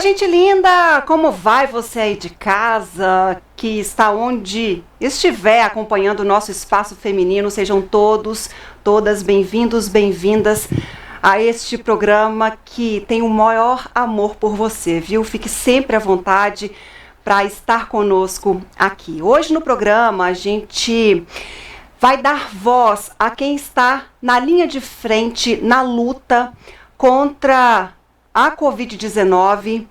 gente linda! Como vai você aí de casa, que está onde estiver acompanhando o nosso Espaço Feminino? Sejam todos, todas bem-vindos, bem-vindas a este programa que tem o maior amor por você, viu? Fique sempre à vontade para estar conosco aqui. Hoje no programa a gente vai dar voz a quem está na linha de frente, na luta contra a Covid-19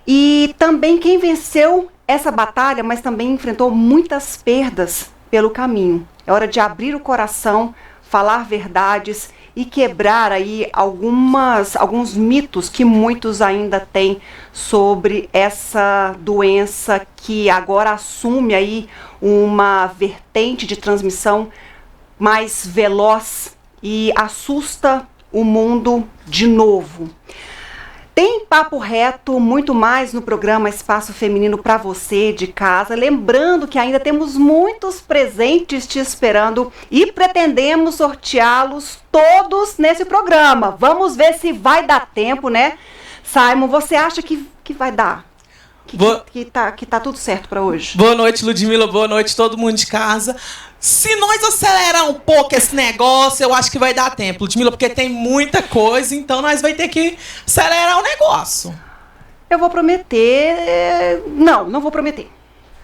e também quem venceu essa batalha, mas também enfrentou muitas perdas pelo caminho. É hora de abrir o coração, falar verdades e quebrar aí alguns mitos que muitos ainda têm sobre essa doença que agora assume aí uma vertente de transmissão mais veloz e assusta o mundo de novo. Tem papo reto, muito mais no programa Espaço Feminino para você de casa. Lembrando que ainda temos muitos presentes te esperando e pretendemos sorteá-los todos nesse programa. Vamos ver se vai dar tempo, né? Simon, você acha que vai dar? Que tá tudo certo para hoje? Boa noite, Ludmila. Boa noite, todo mundo de casa. Se nós acelerar um pouco esse negócio, eu acho que vai dar tempo, Ludmila, porque tem muita coisa, então nós vamos ter que acelerar o negócio. Eu vou prometer... Não vou prometer.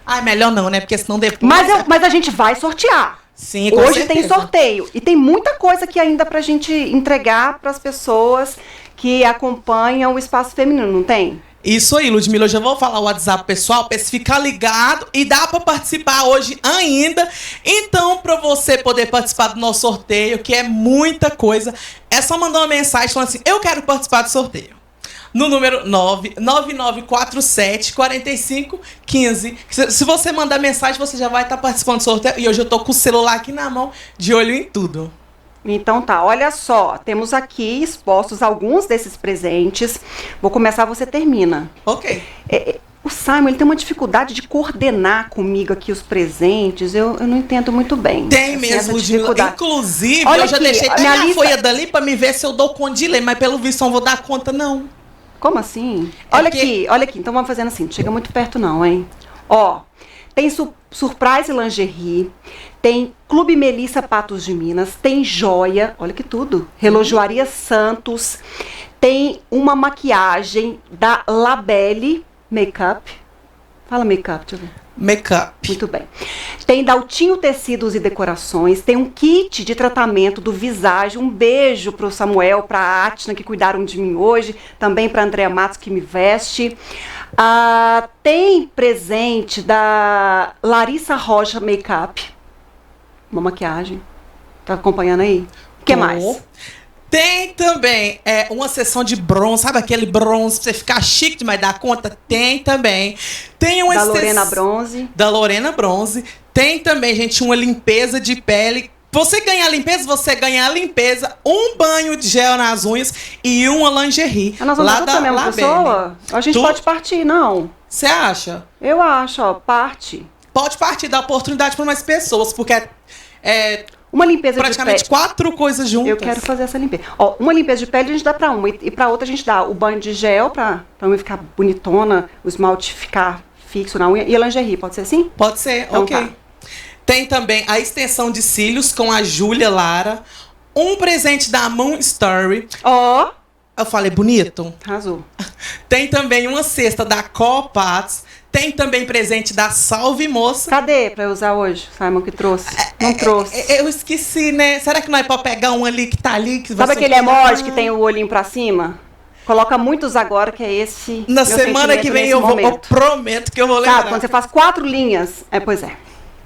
Ah, melhor não, né? Porque senão depois... Mas a gente vai sortear. Sim, com Hoje certeza. tem sorteio. E tem muita coisa aqui ainda pra gente entregar para as pessoas que acompanham o Espaço Feminino, não tem? Isso aí, Ludmila, eu já vou falar o WhatsApp pessoal para você ficar ligado e dá para participar hoje ainda. Então, para você poder participar do nosso sorteio, que é muita coisa, é só mandar uma mensagem falando assim, eu quero participar do sorteio. No número 999474515. Se você mandar mensagem, você já vai estar participando do sorteio. E hoje eu tô com o celular aqui na mão, de olho em tudo. Então tá, olha só, temos aqui expostos alguns desses presentes. Vou começar, você termina. Ok. O Simon, ele tem uma dificuldade de coordenar comigo aqui os presentes, eu não entendo muito bem. Tem mesmo, Ludmila. Inclusive, olha eu já aqui, deixei até minha a folha dali pra me ver se eu dou conta de ler, mas pelo visto eu não vou dar conta, não. Como assim? É olha porque... aqui, então vamos fazendo assim, não chega muito perto não, hein? Ó, tem Surprise Lingerie, tem Clube Melissa Patos de Minas, tem joia, olha que tudo, Relojoaria Santos, tem uma maquiagem da Labelle Makeup. Fala Makeup, deixa eu ver. Makeup. Muito bem. Tem Daltinho Tecidos e Decorações, tem um kit de tratamento do Visage, um beijo pro Samuel, pra Atna, que cuidaram de mim hoje, também pra Andréa Matos, que me veste. Tem presente da Larissa Rocha Makeup, uma maquiagem. Tá acompanhando aí? O que mais? Tem também uma sessão de bronze, sabe aquele bronze pra você ficar chique demais dar conta? Tem também. Tem uma da Lorena Bronze. Da Lorena Bronze. Tem também, gente, uma limpeza de pele. Você ganha a limpeza, um banho de gel nas unhas e uma lingerie. Nós vamos dar a mesma pessoa? A gente pode partir, não? Você acha? Eu acho, ó, parte. Pode partir, dar oportunidade para mais pessoas, porque uma limpeza praticamente de pele. 4 coisas juntas. Eu quero fazer essa limpeza. Ó, uma limpeza de pele a gente dá pra uma e pra outra a gente dá o banho de gel pra unha ficar bonitona, o esmalte ficar fixo na unha e a lingerie, pode ser assim? Pode ser, então, ok. Tá. Tem também a extensão de cílios com a Júlia Lara, um presente da Moon Story. Ó. Eu falei bonito? Arrasou. Tem também uma cesta da Copats. Tem também presente da Salve Moça. Cadê pra eu usar hoje? Simon que trouxe. Não trouxe. Eu esqueci, né? Será que não é pra pegar um ali que tá ali? Que sabe aquele emoji que tem o olhinho pra cima? Coloca muitos agora, que é esse. Na semana que vem eu prometo que eu vou lembrar. Sabe, quando você faz 4 linhas. Pois é.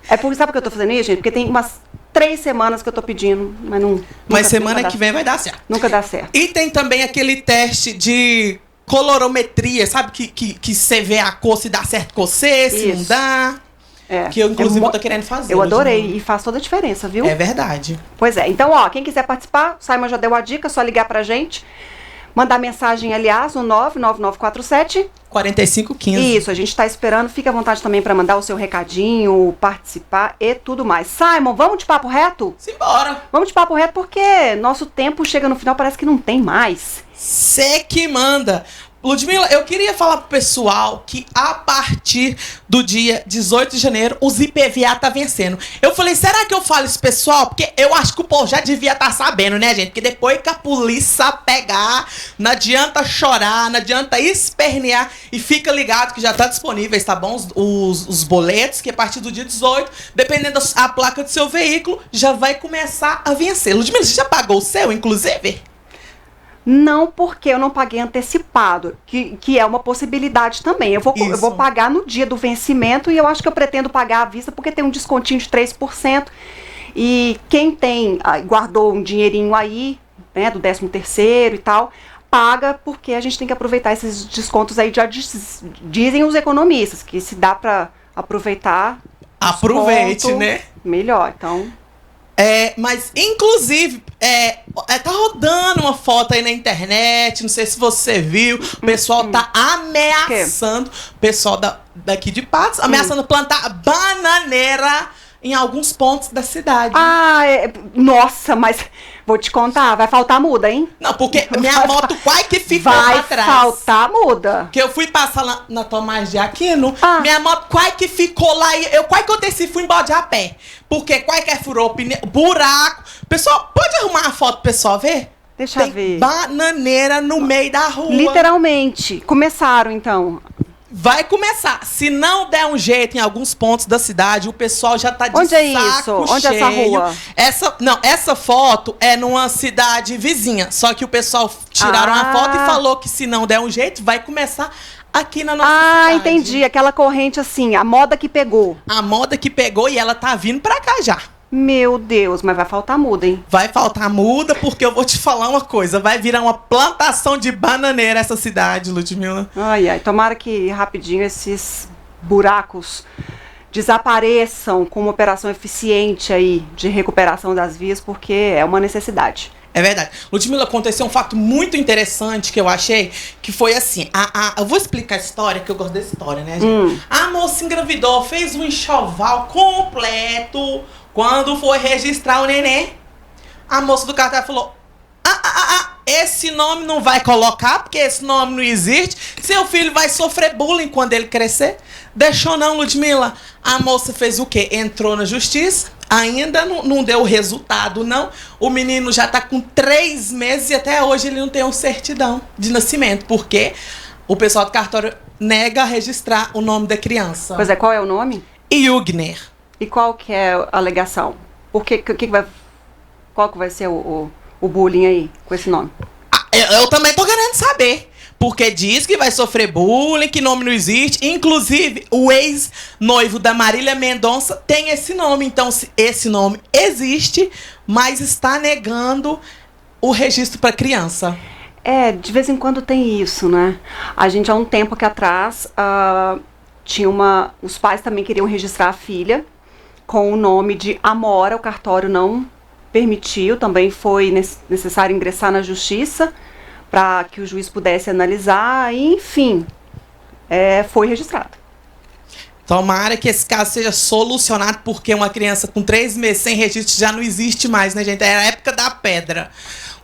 Sabe por que eu tô fazendo isso, gente? Porque tem umas 3 semanas que eu tô pedindo, mas não... Mas semana que vem vai dar certo. Nunca dá certo. E tem também aquele teste de colorometria, sabe? Que você vê a cor, se dá certo com você, se não dá. Que eu, inclusive, eu tô querendo fazer. Eu adorei e faz toda a diferença, viu? É verdade. Pois é. Então, ó, quem quiser participar, o Simon já deu a dica, só ligar pra gente. Mandar mensagem, aliás, no 99947 4515. Isso, a gente tá esperando. Fica à vontade também para mandar o seu recadinho, participar e tudo mais. Simon, vamos de papo reto? Simbora. Vamos de papo reto porque nosso tempo chega no final, parece que não tem mais. Cê que manda. Ludmila, eu queria falar pro pessoal que a partir do dia 18 de janeiro, os IPVA tá vencendo. Eu falei, será que eu falo isso, pessoal? Porque eu acho que o povo já devia estar sabendo, né, gente? Porque depois que a polícia pegar, não adianta chorar, não adianta espernear. E fica ligado que já tá disponíveis, tá bom? Os boletos, que a partir do dia 18, dependendo da placa do seu veículo, já vai começar a vencer. Ludmila, você já pagou o seu, inclusive? Não, porque eu não paguei antecipado, que é uma possibilidade também. Eu vou pagar no dia do vencimento e eu acho que eu pretendo pagar à vista porque tem um descontinho de 3%. E quem guardou um dinheirinho aí, né, do 13º e tal, paga porque a gente tem que aproveitar esses descontos aí. Já dizem os economistas que se dá para aproveitar, aproveite, desconto, né? Melhor, então... Mas, inclusive, tá rodando uma foto aí na internet, não sei se você viu, o pessoal tá ameaçando, o pessoal daqui de Patos, ameaçando plantar bananeira em alguns pontos da cidade. Nossa, mas vou te contar, vai faltar muda, hein? Não, porque minha moto quase que ficou pra trás. Vai faltar muda. Que eu fui passar na Tomás de Aquino, minha moto quase que ficou lá e eu quase que eu desci, fui embora de a pé. Porque quase que furou o pneu, buraco. Pessoal, pode arrumar a foto pro pessoal ver? Deixa eu ver. Bananeira no meio da rua. Literalmente. Começaram, então. Vai começar. Se não der um jeito em alguns pontos da cidade, o pessoal já tá de Onde é saco isso? Onde cheio. é essa rua? Essa foto é numa cidade vizinha. Só que o pessoal tiraram a foto e falou que se não der um jeito, vai começar aqui na nossa cidade. Entendi. Aquela corrente assim, a moda que pegou. A moda que pegou e ela tá vindo pra cá já. Meu Deus, mas vai faltar muda, hein? Vai faltar muda porque eu vou te falar uma coisa. Vai virar uma plantação de bananeira essa cidade, Ludmila. Ai, tomara que rapidinho esses buracos desapareçam com uma operação eficiente aí de recuperação das vias, porque é uma necessidade. É verdade. Ludmila, aconteceu um fato muito interessante que eu achei, que foi assim, eu vou explicar a história, que eu gosto dessa história, né, gente? A moça engravidou, fez um enxoval completo. Quando foi registrar o neném, a moça do cartaz falou, esse nome não vai colocar, porque esse nome não existe, seu filho vai sofrer bullying quando ele crescer. Deixou não, Ludmila. A moça fez o quê? Entrou na justiça, ainda não deu resultado, não. O menino já tá com 3 meses e até hoje ele não tem uma certidão de nascimento, porque o pessoal do cartório nega registrar o nome da criança. Pois é, qual é o nome? Yugner. E qual que é a alegação? Qual que vai ser o bullying aí com esse nome? Eu também tô querendo saber. Porque diz que vai sofrer bullying, que nome não existe. Inclusive, o ex-noivo da Marília Mendonça tem esse nome. Então, esse nome existe, mas está negando o registro para criança. De vez em quando tem isso, né? A gente, há um tempo aqui atrás, os pais também queriam registrar a filha com o nome de Amora. O cartório não permitiu, também foi necessário ingressar na justiça para que o juiz pudesse analisar, e, enfim, foi registrado. Tomara que esse caso seja solucionado, porque uma criança com 3 meses sem registro já não existe mais, né, gente? É a época da pedra.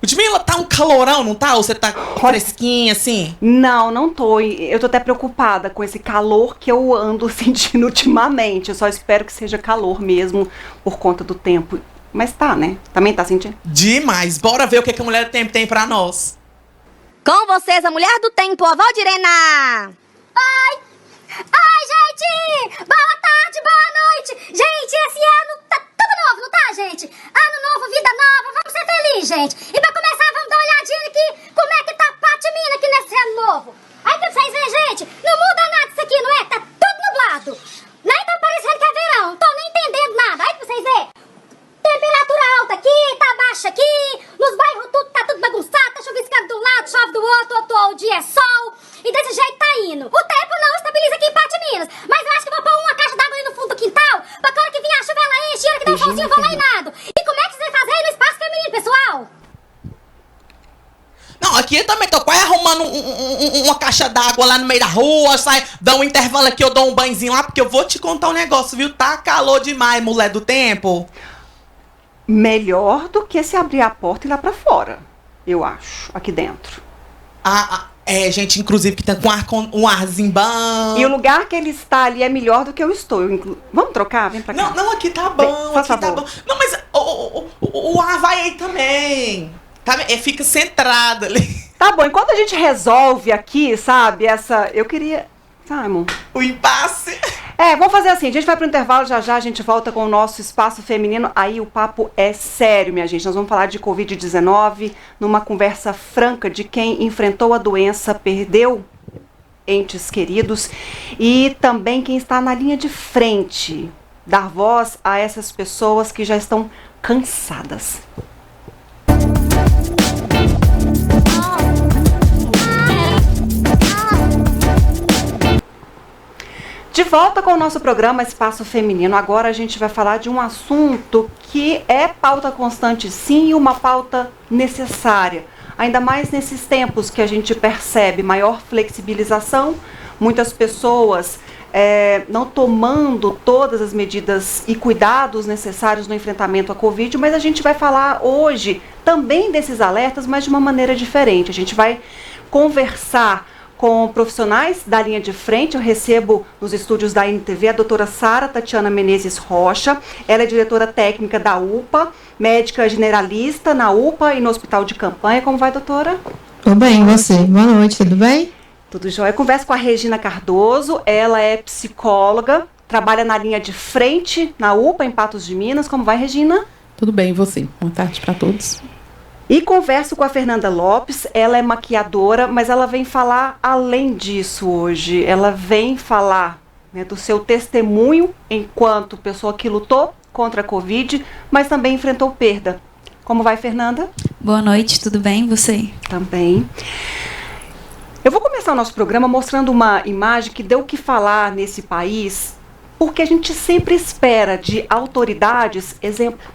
Ludmila, tá um calorão, não tá? Ou você tá fresquinha, assim? Não tô. Eu tô até preocupada com esse calor que eu ando sentindo ultimamente. Eu só espero que seja calor mesmo, por conta do tempo. Mas tá, né? Também tá sentindo? Demais. Bora ver o que a mulher do tempo tem pra nós. Com vocês, a mulher do tempo, a Valdirena. Oi! Ai, gente! Boa tarde, boa noite! Gente, esse ano tá tudo novo, não tá, gente? Ano novo, vida nova, vamos ser felizes, gente! E pra começar, vamos dar uma olhadinha aqui, como é que tá a Patimina aqui nesse ano novo. Aí pra vocês verem, gente, não muda nada isso aqui, não é? Tá tudo nublado. Nem tá parecendo que é verão, não tô nem entendendo nada. Aí pra vocês verem, temperatura alta aqui, tá baixa aqui, nos bairros tá tudo bagunçado, tá chuviscando de um lado, chove do outro, o dia é sol, e desse jeito tá indo. O tempo não estabiliza aqui em Patiminas, mas eu acho que vou pôr uma caixa d'água aí no fundo do quintal, pra quando que vir a chuva ela enche, que dá um solzinho, eu vou lá e nado. E como é que você vai fazer aí no espaço feminino, pessoal? Não, aqui eu também tô quase arrumando uma caixa d'água lá no meio da rua, dá um intervalo aqui, eu dou um banhozinho lá, porque eu vou te contar um negócio, viu? Tá calor demais, mulher do tempo. Melhor do que se abrir a porta e ir lá pra fora, eu acho, aqui dentro. Gente, inclusive, que tá com um arzinho bom. E o lugar que ele está ali é melhor do que eu estou. Vamos trocar? Vem pra cá. Não, aqui tá bom, Faz aqui favor. tá bom. Não, mas o ar vai aí também. Tá, fica centrado ali. Tá bom, enquanto a gente resolve aqui, sabe, eu queria... Simon. O impasse. Vamos fazer assim, a gente vai pro intervalo, já a gente volta com o nosso espaço feminino, aí o papo é sério, minha gente, nós vamos falar de Covid-19, numa conversa franca de quem enfrentou a doença, perdeu entes queridos, e também quem está na linha de frente, dar voz a essas pessoas que já estão cansadas. De volta com o nosso programa Espaço Feminino. Agora a gente vai falar de um assunto que é pauta constante, sim, e uma pauta necessária. Ainda mais nesses tempos que a gente percebe maior flexibilização, muitas pessoas não tomando todas as medidas e cuidados necessários no enfrentamento à Covid, mas a gente vai falar hoje também desses alertas, mas de uma maneira diferente. A gente vai conversar com profissionais da linha de frente. Eu recebo nos estúdios da NTV a doutora Sara Tatiana Menezes Rocha. Ela é diretora técnica da UPA, médica generalista na UPA e no Hospital de Campanha. Como vai, doutora? Tudo bem, e você? Boa noite, tudo bem? Tudo jóia. Eu converso com a Regina Cardoso. Ela é psicóloga, trabalha na linha de frente na UPA, em Patos de Minas. Como vai, Regina? Tudo bem, e você? Boa tarde para todos. E converso com a Fernanda Lopes, ela é maquiadora, mas ela vem falar além disso hoje. Ela vem falar, né, do seu testemunho enquanto pessoa que lutou contra a Covid, mas também enfrentou perda. Como vai, Fernanda? Boa noite, tudo bem? E você? Também. Eu vou começar o nosso programa mostrando uma imagem que deu o que falar nesse país, porque a gente sempre espera de autoridades exemplo.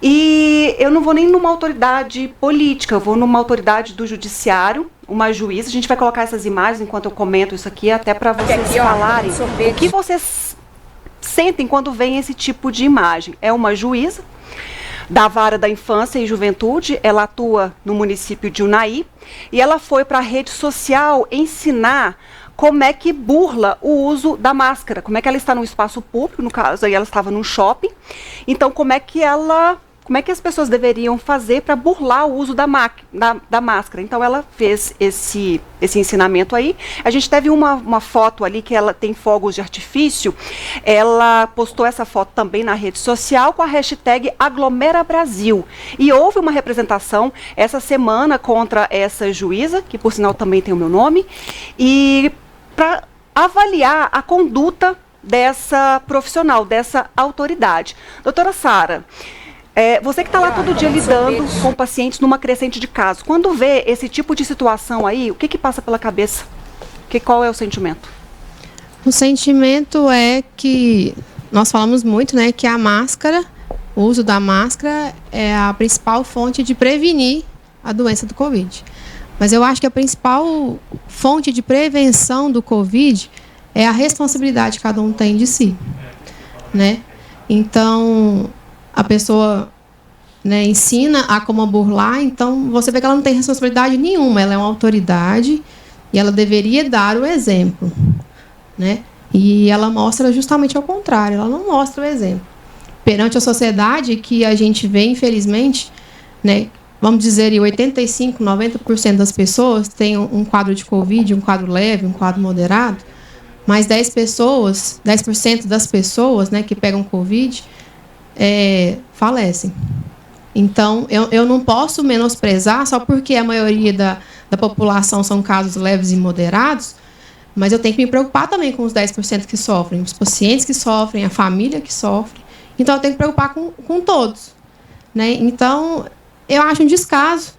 E eu não vou nem numa autoridade política, eu vou numa autoridade do judiciário, uma juíza. A gente vai colocar essas imagens enquanto eu comento isso aqui, até para vocês falarem o que vocês sentem quando veem esse tipo de imagem. É uma juíza da Vara da Infância e Juventude, ela atua no município de Unai, e ela foi para a rede social ensinar como é que burla o uso da máscara, como é que ela está no espaço público, no caso aí ela estava num shopping, então como é que as pessoas deveriam fazer para burlar o uso da máscara. Então ela fez esse ensinamento aí. A gente teve uma foto ali que ela tem fogos de artifício, ela postou essa foto também na rede social com a hashtag #AglomeraBrasil. E houve uma representação essa semana contra essa juíza, que por sinal também tem o meu nome, e para avaliar a conduta dessa profissional, dessa autoridade. Doutora Sara, você que está lá todo dia lidando com pacientes numa crescente de casos, quando vê esse tipo de situação aí, o que passa pela cabeça? Qual é o sentimento? O sentimento é que nós falamos muito, né, que a máscara, o uso da máscara é a principal fonte de prevenir a doença do Covid. Mas eu acho que a principal fonte de prevenção do Covid é a responsabilidade que cada um tem de si, né? Então, a pessoa, né, ensina a como burlar, então você vê que ela não tem responsabilidade nenhuma, ela é uma autoridade e ela deveria dar o exemplo, né? E ela mostra justamente ao contrário, ela não mostra o exemplo. Perante a sociedade que a gente vê, infelizmente, né, vamos dizer, 85%, 90% das pessoas têm um quadro de Covid, um quadro leve, um quadro moderado, mas 10% das pessoas, né, que pegam Covid falecem. Então, eu não posso menosprezar só porque a maioria da população são casos leves e moderados, mas eu tenho que me preocupar também com os 10% que sofrem, os pacientes que sofrem, a família que sofre. Então, eu tenho que preocupar com todos, né? Então, eu acho um descaso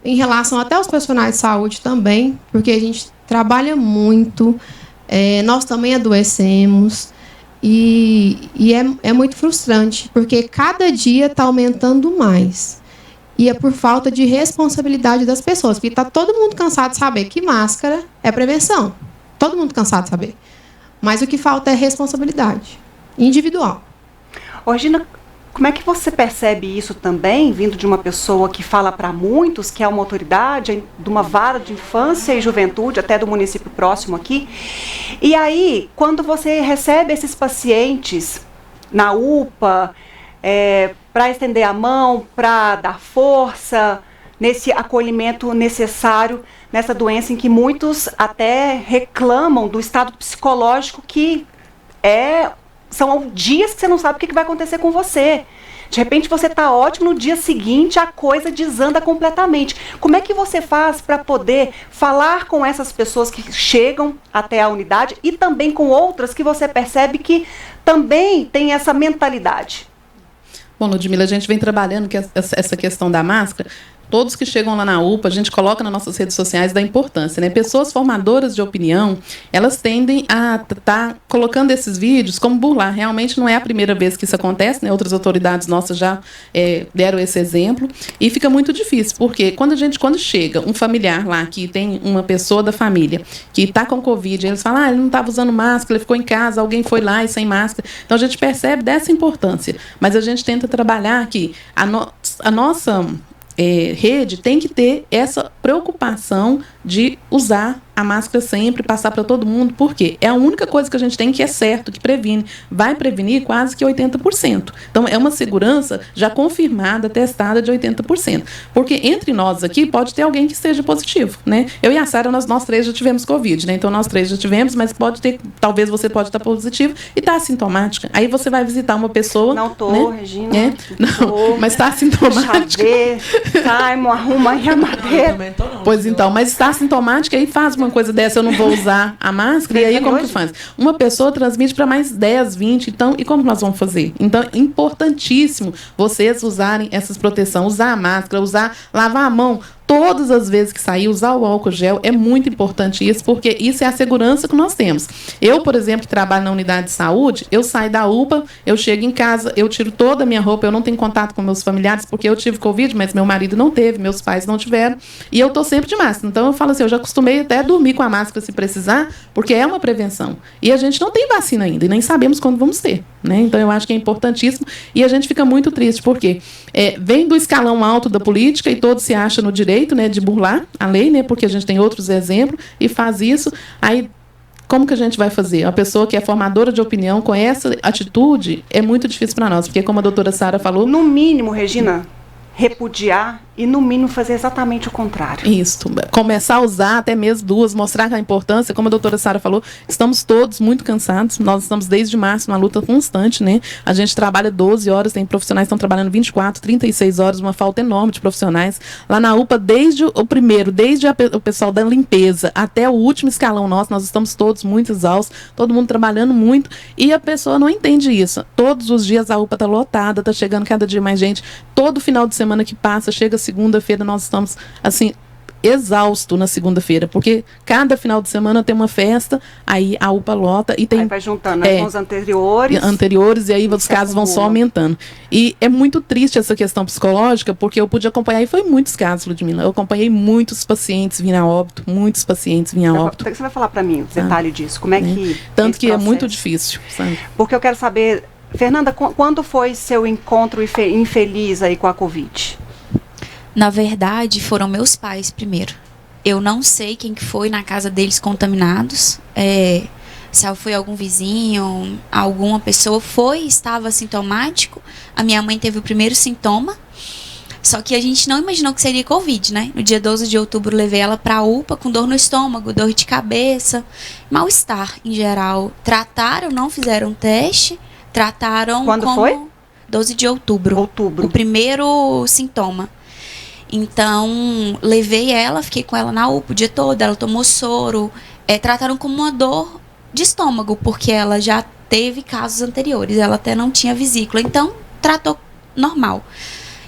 em relação até aos profissionais de saúde também, porque a gente trabalha muito, nós também adoecemos, e é muito frustrante, porque cada dia está aumentando mais. E é por falta de responsabilidade das pessoas, porque está todo mundo cansado de saber que máscara é prevenção. Todo mundo cansado de saber. Mas o que falta é responsabilidade individual. Regina, Como é que você percebe isso também, vindo de uma pessoa que fala para muitos, que é uma autoridade de uma vara de infância e juventude, até do município próximo aqui? E aí, quando você recebe esses pacientes na UPA, para estender a mão, para dar força, nesse acolhimento necessário, nessa doença em que muitos até reclamam do estado psicológico que são dias que você não sabe o que vai acontecer com você. De repente você está ótimo, no dia seguinte a coisa desanda completamente. Como é que você faz para poder falar com essas pessoas que chegam até a unidade e também com outras que você percebe que também tem essa mentalidade? Bom, Ludmila, a gente vem trabalhando essa questão da máscara. Todos que chegam lá na UPA, a gente coloca nas nossas redes sociais da importância, né? Pessoas formadoras de opinião, elas tendem a estar colocando esses vídeos como burlar. Realmente não é a primeira vez que isso acontece, né? Outras autoridades nossas já deram esse exemplo. E fica muito difícil, porque quando chega um familiar lá, que tem uma pessoa da família que está com Covid, eles falam, ele não estava usando máscara, ele ficou em casa, alguém foi lá e sem máscara. Então a gente percebe dessa importância. Mas a gente tenta trabalhar que a nossa rede tem que ter essa preocupação de usar a máscara sempre, passar para todo mundo, porque é a única coisa que a gente tem que é certo, que previne. Vai prevenir quase que 80%. Então, é uma segurança já confirmada, testada de 80%. Porque entre nós aqui, pode ter alguém que esteja positivo, né? Eu e a Sara, nós três já tivemos Covid, né? Então, nós três já tivemos, mas pode ter, talvez você pode estar positivo e está assintomática. Aí você vai visitar uma pessoa... Não tô, né? Regina. Não, mas está assintomática. Arruma aí a madeira. Pois então, mas está assintomática e faz uma coisa dessa, eu não vou usar a máscara, e aí como que faz? Uma pessoa transmite para mais 10, 20, então, e como nós vamos fazer? Então, é importantíssimo vocês usarem essas proteções, usar a máscara, lavar a mão, todas as vezes que sair, usar o álcool gel, é muito importante isso, porque isso é a segurança que nós temos. Eu, por exemplo, que trabalho na unidade de saúde, eu saio da UPA, eu chego em casa, eu tiro toda a minha roupa, eu não tenho contato com meus familiares, porque eu tive Covid, mas meu marido não teve, meus pais não tiveram, e eu estou sempre de máscara. Então, eu falo assim, eu já acostumei até dormir com a máscara se precisar, porque é uma prevenção. E a gente não tem vacina ainda, e nem sabemos quando vamos ter, né? Então, eu acho que é importantíssimo, e a gente fica muito triste, porque vem do escalão alto da política, e todos se acham no direito, né, de burlar a lei, né, porque a gente tem outros exemplos, e faz isso, aí como que a gente vai fazer? A pessoa que é formadora de opinião com essa atitude é muito difícil para nós, porque como a doutora Sara falou... No mínimo, Regina, repudiar e, no mínimo, fazer exatamente o contrário. Isso. Começar a usar até mesmo duas, mostrar a importância. Como a doutora Sara falou, estamos todos muito cansados. Nós estamos desde março numa luta constante, né? A gente trabalha 12 horas, tem profissionais que estão trabalhando 24, 36 horas, uma falta enorme de profissionais. Lá na UPA, desde o pessoal da limpeza até o último escalão nosso, nós estamos todos muito exaustos, todo mundo trabalhando muito, e a pessoa não entende isso. Todos os dias a UPA está lotada, está chegando cada dia mais gente. Todo final de semana que passa, chega segunda-feira, nós estamos, assim, exausto na segunda-feira, porque cada final de semana tem uma festa, aí a UPA lota e tem... Aí vai juntando com os anteriores. E aí os casos vão só aumentando. E é muito triste essa questão psicológica, porque eu pude acompanhar, e foi muitos casos, Ludmila, eu acompanhei muitos pacientes virem a óbito, Você vai falar para mim o detalhe disso, como é que... Tanto que é muito difícil, sabe? Porque eu quero saber, Fernanda, quando foi seu encontro infeliz aí com a Covid? Na verdade, foram meus pais primeiro. Eu não sei quem que foi na casa deles contaminados. Se foi algum vizinho, alguma pessoa estava assintomático. A minha mãe teve o primeiro sintoma. Só que a gente não imaginou que seria Covid, né? No dia 12 de outubro, levei ela para a UPA com dor no estômago, dor de cabeça, mal-estar em geral. Trataram, não fizeram teste, trataram... Quando foi? 12 de outubro. O primeiro sintoma. Então, levei ela, fiquei com ela na UPA o dia todo, ela tomou soro. Trataram como uma dor de estômago, porque ela já teve casos anteriores, ela até não tinha vesícula. Então, tratou normal.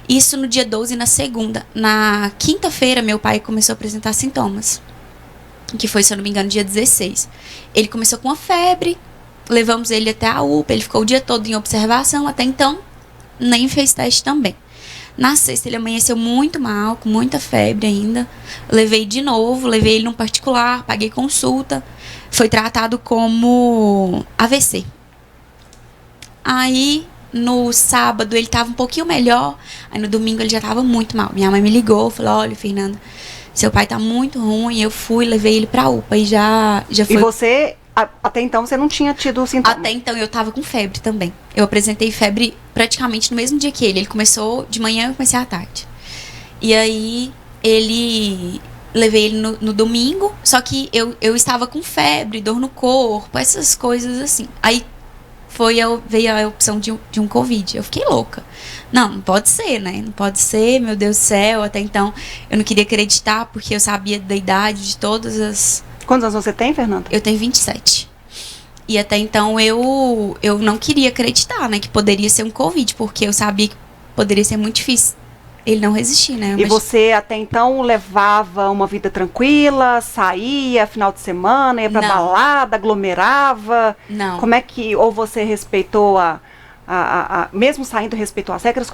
Isso no dia 12 e na segunda. Na quinta-feira, meu pai começou a apresentar sintomas, que foi, se eu não me engano, dia 16. Ele começou com uma febre, levamos ele até a UPA, ele ficou o dia todo em observação, até então nem fez teste também. Na sexta ele amanheceu muito mal, com muita febre ainda. Levei de novo, levei ele num particular, paguei consulta. Foi tratado como AVC. Aí no sábado ele tava um pouquinho melhor, aí no domingo ele já tava muito mal. Minha mãe me ligou, falou, olha, Fernanda, seu pai tá muito ruim. Eu fui, levei ele pra UPA e já foi... E você, até então, você não tinha tido sintomas? Até então eu tava com febre também. Eu apresentei febre praticamente no mesmo dia que ele. Ele começou de manhã e eu comecei à tarde. E aí, levei ele no domingo, só que eu estava com febre, dor no corpo, essas coisas assim. Aí veio a opção de um Covid. Eu fiquei louca. Não pode ser, né? Não pode ser, meu Deus do céu. Até então, eu não queria acreditar, porque eu sabia da idade de todas as... Quantos anos você tem, Fernanda? Eu tenho 27. E até então, eu não queria acreditar, né? Que poderia ser um Covid, porque eu sabia que poderia ser muito difícil ele não resistir, né? E você até então levava uma vida tranquila, saía final de semana, ia pra balada, aglomerava? Não. Como é que, ou você respeitou mesmo saindo, respeitou as regras,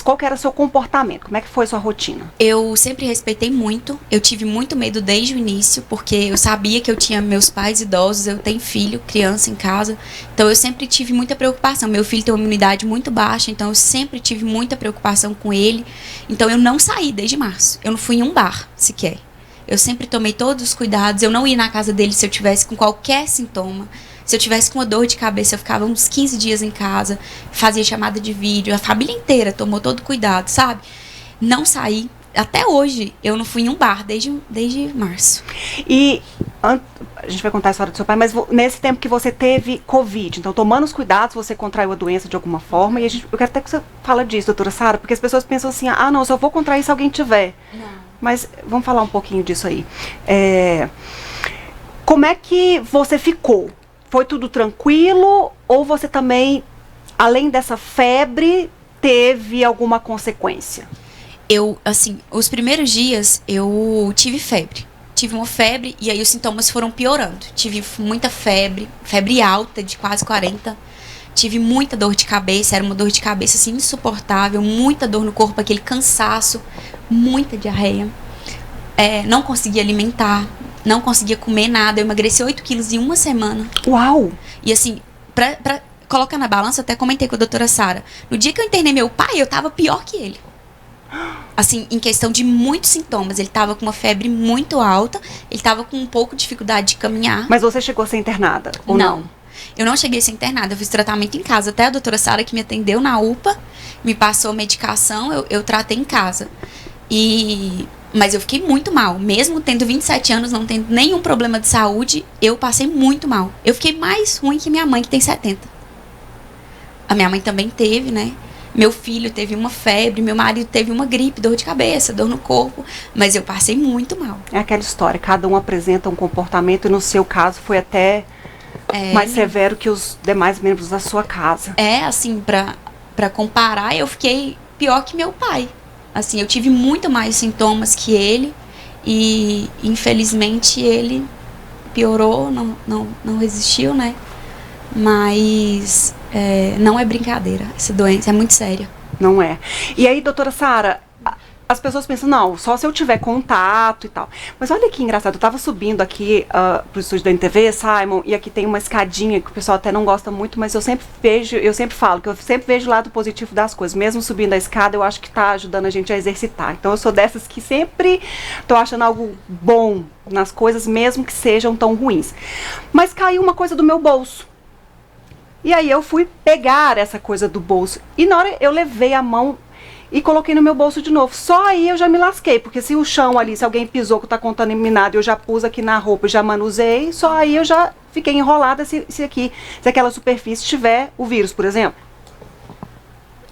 qual que era o seu comportamento? Como é que foi a sua rotina? Eu sempre respeitei muito, eu tive muito medo desde o início, porque eu sabia que eu tinha meus pais idosos, eu tenho filho, criança em casa, então eu sempre tive muita preocupação. Meu filho tem uma imunidade muito baixa, então eu sempre tive muita preocupação com ele, então eu não saí desde março, eu não fui em um bar sequer. Eu sempre tomei todos os cuidados, eu não ia na casa dele se eu tivesse com qualquer sintoma. Se eu tivesse com uma dor de cabeça, eu ficava uns 15 dias em casa, fazia chamada de vídeo, a família inteira tomou todo cuidado, sabe? Não saí. Até hoje, eu não fui em um bar desde março. E a gente vai contar a história do seu pai, mas nesse tempo que você teve Covid, então tomando os cuidados, você contraiu a doença de alguma forma, e eu quero até que você fale disso, doutora Sara, porque as pessoas pensam assim, não, só vou contrair se alguém tiver. Não. Mas vamos falar um pouquinho disso aí. Como é que você ficou? Foi tudo tranquilo ou você também, além dessa febre, teve alguma consequência? Os primeiros dias eu tive febre. Tive uma febre e aí os sintomas foram piorando. Tive muita febre alta de quase 40. Tive muita dor de cabeça, era uma dor de cabeça assim insuportável, muita dor no corpo, aquele cansaço, muita diarreia. Não conseguia alimentar. Não conseguia comer nada, eu emagreci 8 quilos em uma semana. Uau! E assim, pra colocar na balança, até comentei com a doutora Sara, no dia que eu internei meu pai, eu tava pior que ele. Assim, em questão de muitos sintomas. Ele tava com uma febre muito alta, ele tava com um pouco de dificuldade de caminhar. Mas você chegou a ser internada, ou não? Eu não cheguei a ser internada, eu fiz tratamento em casa. Até a doutora Sara, que me atendeu na UPA, me passou medicação, eu tratei em casa. Mas eu fiquei muito mal. Mesmo tendo 27 anos, não tendo nenhum problema de saúde, eu passei muito mal. Eu fiquei mais ruim que minha mãe, que tem 70. A minha mãe também teve, né? Meu filho teve uma febre, meu marido teve uma gripe, dor de cabeça, dor no corpo. Mas eu passei muito mal. É aquela história, cada um apresenta um comportamento e no seu caso foi até mais severo que os demais membros da sua casa. Assim, pra comparar, eu fiquei pior que meu pai. Assim, eu tive muito mais sintomas que ele e, infelizmente, ele piorou, não resistiu, né? Mas não é brincadeira, essa doença é muito séria. Não é. E aí, doutora Sara, as pessoas pensam, não, só se eu tiver contato e tal. Mas olha que engraçado, eu tava subindo aqui pro estúdio da NTV, Simon, e aqui tem uma escadinha que o pessoal até não gosta muito, mas eu sempre falo que eu sempre vejo o lado positivo das coisas. Mesmo subindo a escada, eu acho que tá ajudando a gente a exercitar. Então eu sou dessas que sempre tô achando algo bom nas coisas, mesmo que sejam tão ruins. Mas caiu uma coisa do meu bolso. E aí eu fui pegar essa coisa do bolso. E na hora eu levei a mão e coloquei no meu bolso de novo. Só aí eu já me lasquei, porque se o chão ali, se alguém pisou que tá contaminado, eu já pus aqui na roupa, já manuseei, só aí eu já fiquei enrolada se aquela superfície tiver o vírus, por exemplo.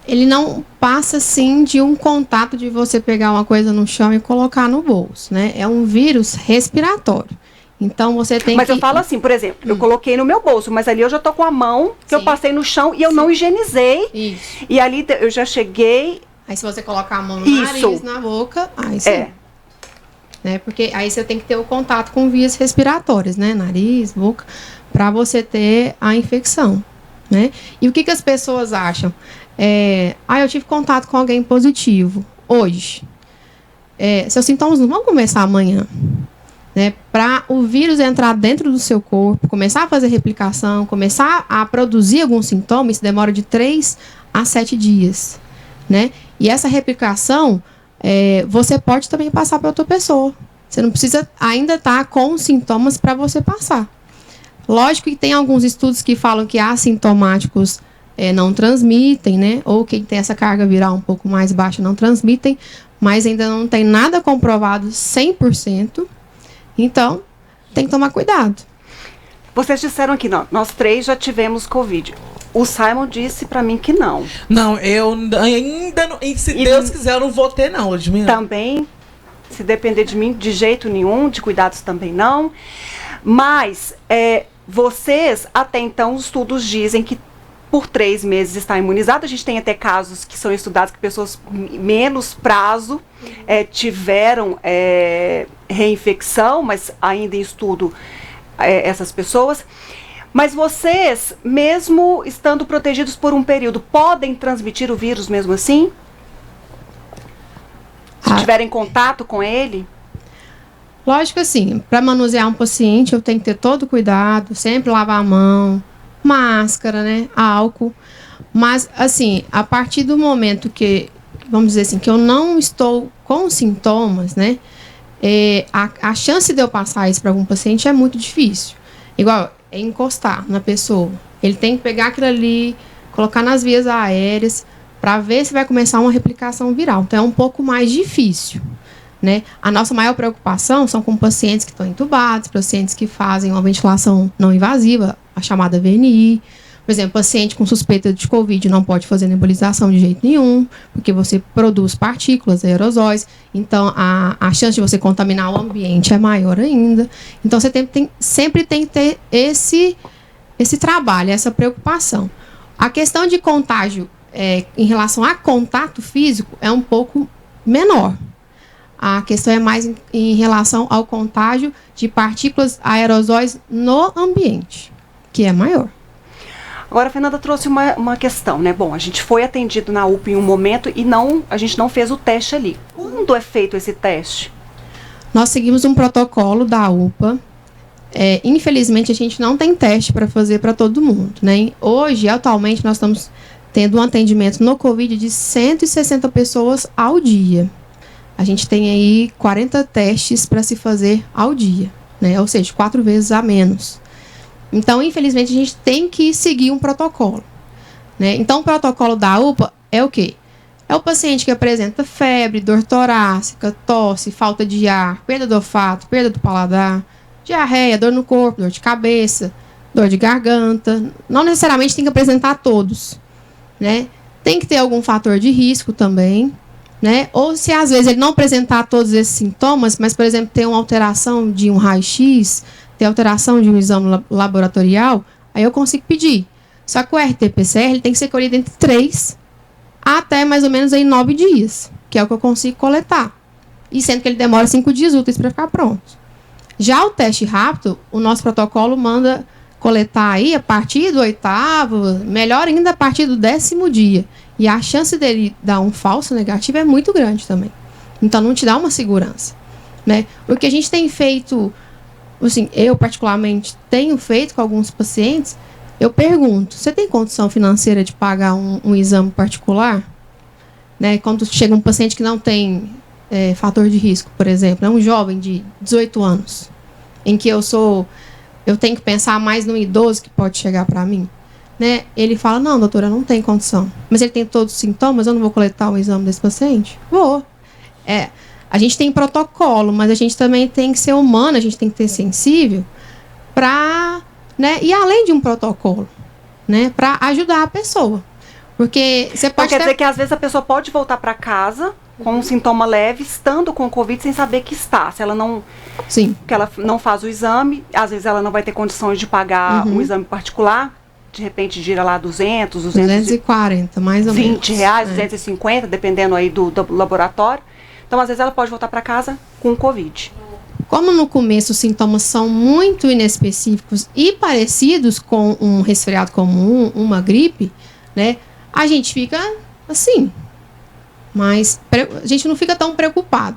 Ele não passa, assim, de um contato de você pegar uma coisa no chão e colocar no bolso, né? É um vírus respiratório. Então, você tem Mas eu falo assim, por exemplo, eu coloquei no meu bolso, mas ali eu já tô com a mão, que eu passei no chão e eu não higienizei. Isso. E ali eu já cheguei... Aí se você colocar a mão no nariz, na boca, aí sim. Né? Porque aí você tem que ter o contato com vias respiratórias, né? Nariz, boca, para você ter a infecção, né? E o que as pessoas acham? Eu tive contato com alguém positivo hoje. Seus sintomas não vão começar amanhã. né, para o vírus entrar dentro do seu corpo, começar a fazer replicação, começar a produzir alguns sintomas, isso demora de 3 a 7 dias, né? E essa replicação, você pode também passar para outra pessoa. Você não precisa ainda estar com sintomas para você passar. Lógico que tem alguns estudos que falam que assintomáticos não transmitem, né? Ou quem tem essa carga viral um pouco mais baixa não transmitem, mas ainda não tem nada comprovado 100%. Então, tem que tomar cuidado. Vocês disseram que não, nós 3 já tivemos Covid. O Simon disse pra mim que não. Não, eu ainda não. E se Deus quiser, eu não vou ter, não, Ludmila. Também, se depender de mim, de jeito nenhum, de cuidados também não. Mas, vocês, até então, os estudos dizem que por 3 meses está imunizado. A gente tem até casos que são estudados que pessoas menos prazo tiveram reinfecção, mas ainda em estudo essas pessoas. Mas vocês, mesmo estando protegidos por um período, podem transmitir o vírus mesmo assim? Se tiverem contato com ele? Lógico assim, para manusear um paciente, eu tenho que ter todo cuidado, sempre lavar a mão, máscara, né, álcool. Mas, assim, a partir do momento que, vamos dizer assim, que eu não estou com sintomas, né, a chance de eu passar isso para algum paciente é muito difícil. Igual, encostar na pessoa. Ele tem que pegar aquilo ali, colocar nas vias aéreas, para ver se vai começar uma replicação viral. Então, é um pouco mais difícil, né? A nossa maior preocupação são com pacientes que estão entubados, pacientes que fazem uma ventilação não invasiva, a chamada VNI. Por exemplo, paciente com suspeita de Covid não pode fazer nebulização de jeito nenhum, porque você produz partículas, aerosóis, então a chance de você contaminar o ambiente é maior ainda. Então, você sempre tem que ter esse trabalho, essa preocupação. A questão de contágio em relação a contato físico é um pouco menor. A questão é mais em relação ao contágio de partículas aerosóis no ambiente, que é maior. Agora, a Fernanda trouxe uma questão, né? Bom, a gente foi atendido na UPA em um momento e a gente não fez o teste ali. Quando é feito esse teste? Nós seguimos um protocolo da UPA. Infelizmente, a gente não tem teste para fazer para todo mundo, né? Hoje, atualmente, nós estamos tendo um atendimento no Covid de 160 pessoas ao dia. A gente tem aí 40 testes para se fazer ao dia, né? Ou seja, 4 vezes a menos. Então, infelizmente, a gente tem que seguir um protocolo, né? Então, o protocolo da UPA é o quê? É o paciente que apresenta febre, dor torácica, tosse, falta de ar, perda do olfato, perda do paladar, diarreia, dor no corpo, dor de cabeça, dor de garganta. Não necessariamente tem que apresentar todos, né? Tem que ter algum fator de risco também, né? Ou se às vezes ele não apresentar todos esses sintomas, mas, por exemplo, ter uma alteração de um raio-x, ter alteração de um exame laboratorial, aí eu consigo pedir. Só que o RT-PCR ele tem que ser colhido entre 3 até mais ou menos aí 9 dias, que é o que eu consigo coletar. E sendo que ele demora 5 dias úteis para ficar pronto. Já o teste rápido, o nosso protocolo manda coletar aí a partir do 8º, melhor ainda a partir do 10º dia. E a chance dele dar um falso negativo é muito grande também. Então não te dá uma segurança, né? O que a gente tem feito, assim, eu particularmente tenho feito com alguns pacientes, eu pergunto, você tem condição financeira de pagar um exame particular? Né? Quando chega um paciente que não tem fator de risco, por exemplo, é um jovem de 18 anos, em que eu tenho que pensar mais no idoso que pode chegar para mim, né? Ele fala, não, doutora, não tem condição. Mas ele tem todos os sintomas, eu não vou coletar o exame desse paciente? Vou. A gente tem protocolo, mas a gente também tem que ser humano, a gente tem que ser sensível para, né, e além de um protocolo, né, para ajudar a pessoa. Porque você pode quer dizer que às vezes a pessoa pode voltar para casa com um sintoma leve, estando com Covid, sem saber que está. Se ela não, sim, que ela não faz o exame, às vezes ela não vai ter condições de pagar um exame particular, de repente gira lá 240, mais ou menos. R$20, 250, dependendo aí do laboratório. Então, às vezes ela pode voltar para casa com Covid. Como no começo os sintomas são muito inespecíficos e parecidos com um resfriado comum, uma gripe, né? A gente fica assim, mas a gente não fica tão preocupado.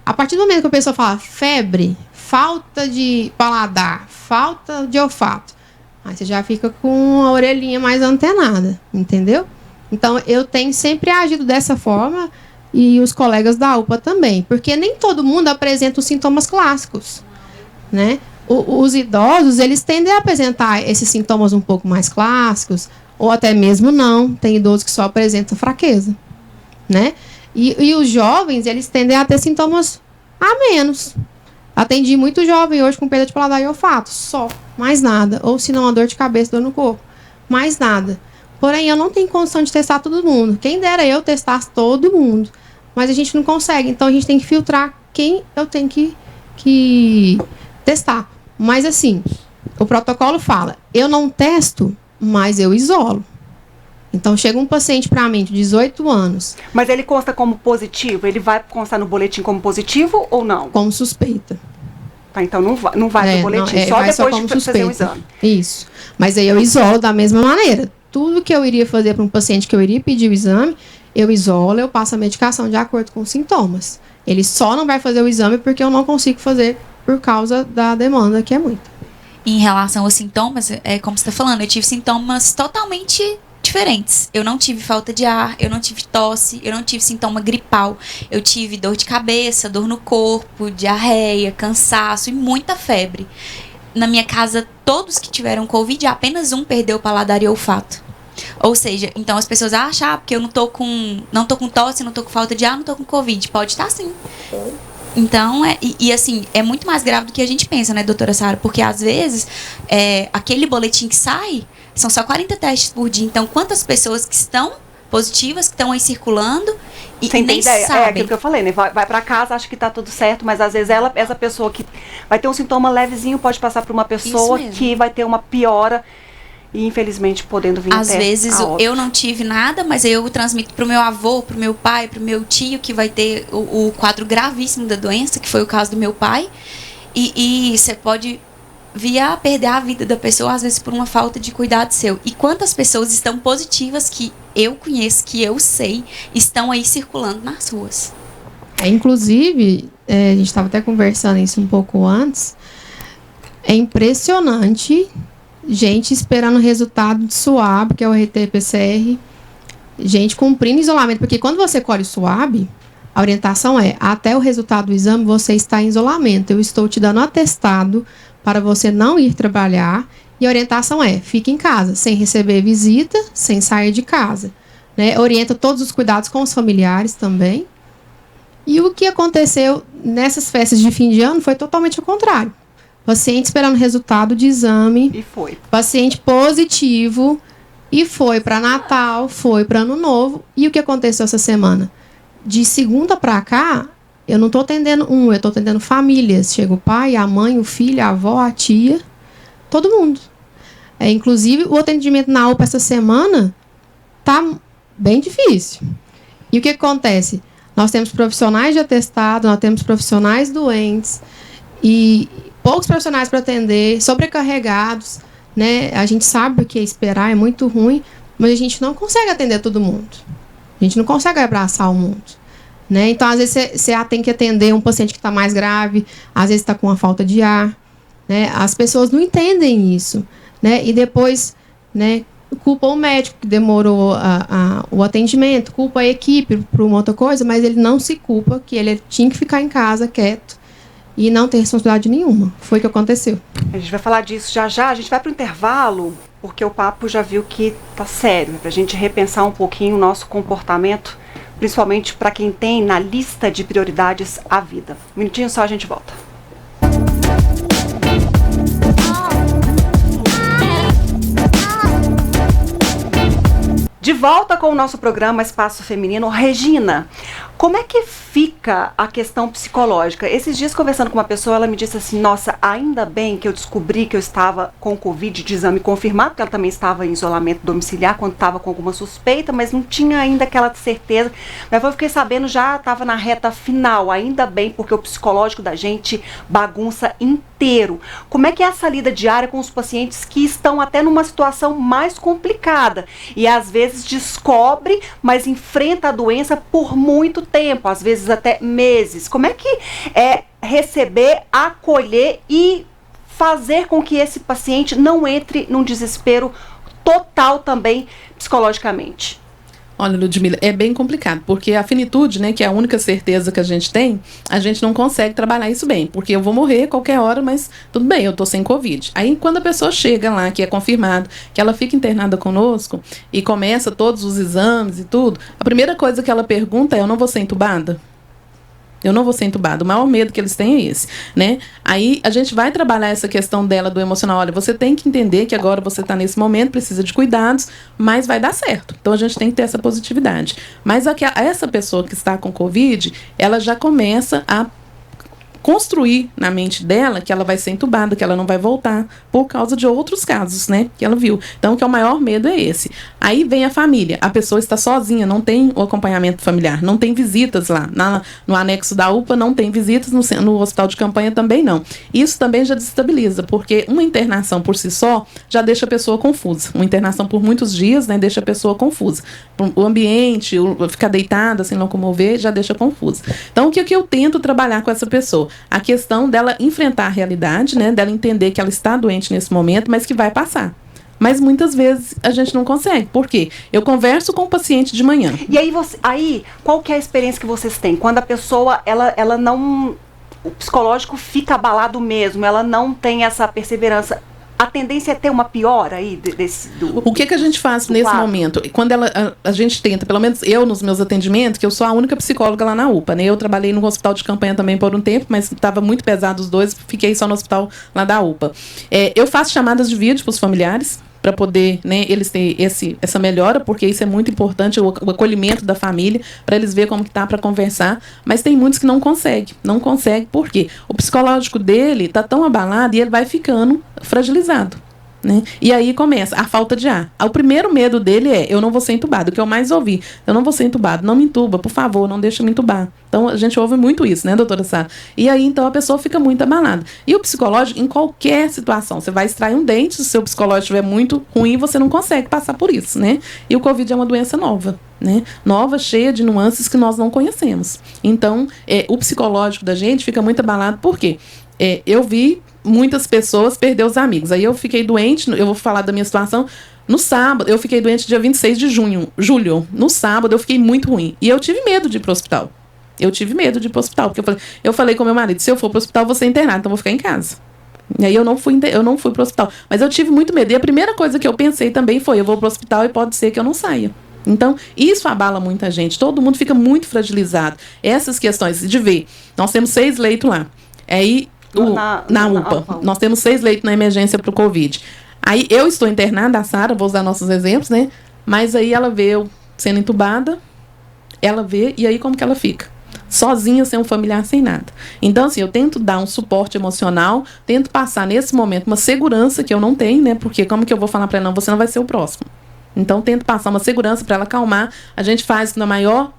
A partir do momento que a pessoa fala febre, falta de paladar, falta de olfato. Aí você já fica com a orelhinha mais antenada, entendeu? Então, eu tenho sempre agido dessa forma e os colegas da UPA também, porque nem todo mundo apresenta os sintomas clássicos, né? Os idosos, eles tendem a apresentar esses sintomas um pouco mais clássicos, ou até mesmo não. Tem idosos que só apresentam fraqueza, né? E os jovens, eles tendem a ter sintomas a menos. Atendi muito jovem hoje com perda de paladar e olfato, só, mais nada. Ou se não, uma dor de cabeça, dor no corpo, mais nada. Porém, eu não tenho condição de testar todo mundo. Quem dera eu testasse todo mundo. Mas a gente não consegue, então a gente tem que filtrar quem eu tenho que testar. Mas assim, o protocolo fala, eu não testo, mas eu isolo. Então, chega um paciente para mim de 18 anos. Mas ele consta como positivo? Ele vai constar no boletim como positivo ou não? Como suspeita. Tá, então não vai no boletim, só depois de fazer o exame. Isso. Mas aí eu isolo da mesma maneira. Tudo que eu iria fazer para um paciente que eu iria pedir o exame, eu isolo, eu passo a medicação de acordo com os sintomas. Ele só não vai fazer o exame porque eu não consigo fazer por causa da demanda, que é muita. Em relação aos sintomas, é como você está falando, eu tive sintomas totalmente diferentes. Eu não tive falta de ar, eu não tive tosse, eu não tive sintoma gripal. Eu tive dor de cabeça, dor no corpo, diarreia, cansaço e muita febre. Na minha casa, todos que tiveram Covid, apenas um perdeu o paladar e olfato. Ou seja, então as pessoas acham, porque eu não tô com tosse, não tô com falta de ar, não tô com Covid. Pode estar sim. Então, assim, é muito mais grave do que a gente pensa, né, doutora Sara? Porque, às vezes, aquele boletim que sai, são só 40 testes por dia. Então, quantas pessoas que estão positivas, que estão aí circulando e nem ideia. sabem? É aquilo que eu falei, né? Vai pra casa, acha que tá tudo certo, mas às vezes essa pessoa que vai ter um sintoma levezinho pode passar para uma pessoa que vai ter uma piora e, infelizmente, podendo vir às até vezes a óbito. eu não tive nada, mas eu transmito pro meu avô, pro meu pai, pro meu tio, que vai ter o quadro gravíssimo da doença, que foi o caso do meu pai. E você pode vir a perder a vida da pessoa, às vezes, por uma falta de cuidado seu. E quantas pessoas estão positivas que eu conheço, que eu sei, estão aí circulando nas ruas? Inclusive, a gente estava até conversando isso um pouco antes, é impressionante gente esperando o resultado de SWAB, que é o RT-PCR, gente cumprindo isolamento, porque quando você colhe o SWAB, a orientação é, até o resultado do exame, você está em isolamento. Eu estou te dando atestado para você não ir trabalhar, e a orientação é, fique em casa, sem receber visita, sem sair de casa. Né? Orienta todos os cuidados com os familiares também. E o que aconteceu nessas festas de fim de ano foi totalmente o contrário. Paciente esperando resultado de exame. E foi. Paciente positivo. E foi para Natal, foi para Ano Novo. E o que aconteceu essa semana? De segunda para cá, eu não estou atendendo eu estou atendendo famílias. Chega o pai, a mãe, o filho, a avó, a tia. Todo mundo. Inclusive, o atendimento na UPA essa semana tá bem difícil. E o que acontece? Nós temos profissionais de atestado, nós temos profissionais doentes. E poucos profissionais para atender, sobrecarregados, né? A gente sabe o que é esperar, é muito ruim, mas a gente não consegue atender todo mundo. A gente não consegue abraçar o mundo, né? Então, às vezes, você tem que atender um paciente que está mais grave, às vezes está com uma falta de ar, né? As pessoas não entendem isso, né? E depois, né, culpa o médico que demorou o atendimento, culpa a equipe por uma outra coisa, mas ele não se culpa que ele tinha que ficar em casa quieto e não ter responsabilidade nenhuma. Foi o que aconteceu. A gente vai falar disso já já. A gente vai para o intervalo, porque o papo já viu que tá sério. Para a gente repensar um pouquinho o nosso comportamento, principalmente para quem tem na lista de prioridades a vida. Um minutinho só, a gente volta. De volta com o nosso programa Espaço Feminino. Regina, como é que fica a questão psicológica? Esses dias, conversando com uma pessoa, ela me disse assim, nossa, ainda bem que eu descobri que eu estava com Covid de exame confirmado, porque ela também estava em isolamento domiciliar, quando estava com alguma suspeita, mas não tinha ainda aquela certeza. Mas eu fiquei sabendo, já estava na reta final, ainda bem, porque o psicológico da gente bagunça inteiro. Como é que é essa lida diária com os pacientes que estão até numa situação mais complicada? E às vezes descobre, mas enfrenta a doença por muito tempo, às vezes até meses. Como é que é receber, acolher e fazer com que esse paciente não entre num desespero total também psicologicamente? Olha, Ludmila, é bem complicado, porque a finitude, né, que é a única certeza que a gente tem, a gente não consegue trabalhar isso bem, porque eu vou morrer a qualquer hora, mas tudo bem, eu tô sem Covid. Aí, quando a pessoa chega lá, que é confirmado, que ela fica internada conosco e começa todos os exames e tudo, a primeira coisa que ela pergunta é: eu não vou ser entubada? Eu não vou ser entubada. O maior medo que eles têm é esse, né? Aí a gente vai trabalhar essa questão dela do emocional. Olha, você tem que entender que agora você está nesse momento, precisa de cuidados, mas vai dar certo. Então a gente tem que ter essa positividade. Mas essa pessoa que está com Covid, ela já começa a construir na mente dela que ela vai ser entubada, que ela não vai voltar, por causa de outros casos, né, que ela viu. Então, que é o maior medo é esse. Aí vem a família. A pessoa está sozinha, não tem o acompanhamento familiar, não tem visitas lá. No anexo da UPA não tem visitas, no hospital de campanha também não. Isso também já desestabiliza, porque uma internação por si só já deixa a pessoa confusa. Uma internação por muitos dias, né, deixa a pessoa confusa. O ambiente, ficar deitada, sem locomover, já deixa confusa. Então, o que eu tento trabalhar com essa pessoa? A questão dela enfrentar a realidade, né, dela entender que ela está doente nesse momento, mas que vai passar. Mas muitas vezes a gente não consegue. Por quê? Eu converso com o paciente de manhã. E aí, qual que é a experiência que vocês têm? Quando a pessoa, ela não... O psicológico fica abalado mesmo, ela não tem essa perseverança. A tendência é ter uma piora aí O que a gente faz nesse quadro? momento? Quando a gente tenta, pelo menos eu nos meus atendimentos, que eu sou a única psicóloga lá na UPA, né? Eu trabalhei no hospital de campanha também por um tempo, mas estava muito pesado os dois, fiquei só no hospital lá da UPA. Eu faço chamadas de vídeo para os familiares, para poder, né, eles terem essa melhora, porque isso é muito importante, o acolhimento da família, para eles verem como que tá, para conversar. Mas tem muitos que não conseguem. Não conseguem, por quê? O psicológico dele tá tão abalado e ele vai ficando fragilizado, né? E aí começa a falta de ar. O primeiro medo dele é: eu não vou ser entubado. O que eu mais ouvi: eu não vou ser entubado, não me entuba, por favor, não deixa me entubar. Então a gente ouve muito isso, né, doutora Sara? E aí então a pessoa fica muito abalada. E o psicológico, em qualquer situação, você vai extrair um dente, se o seu psicológico estiver muito ruim, você não consegue passar por isso, né? E o Covid é uma doença nova, né? Nova, cheia de nuances que nós não conhecemos. Então, o psicológico da gente fica muito abalado. Por quê? Eu vi muitas pessoas perder os amigos. Aí eu fiquei doente, eu vou falar da minha situação. No sábado, eu fiquei doente dia 26 de julho. No sábado, eu fiquei muito ruim. E eu tive medo de ir pro hospital. Porque eu falei com meu marido: se eu for pro hospital, eu vou ser internado, então eu vou ficar em casa. E aí eu não fui pro hospital. Mas eu tive muito medo. E a primeira coisa que eu pensei também foi: eu vou pro hospital e pode ser que eu não saia. Então, isso abala muita gente. Todo mundo fica muito fragilizado. Essas questões de ver. Nós temos 6 leitos lá. Aí, na UPA. Nós temos 6 leitos na emergência pro Covid. Aí, eu estou internada, a Sara, vou usar nossos exemplos, né? Mas aí ela vê eu sendo entubada, ela vê, e aí como que ela fica? Sozinha, sem um familiar, sem nada. Então, assim, eu tento dar um suporte emocional, tento passar nesse momento uma segurança que eu não tenho, né? Porque como que eu vou falar para ela: não, você não vai ser o próximo. Então, tento passar uma segurança para ela acalmar. A gente faz na maior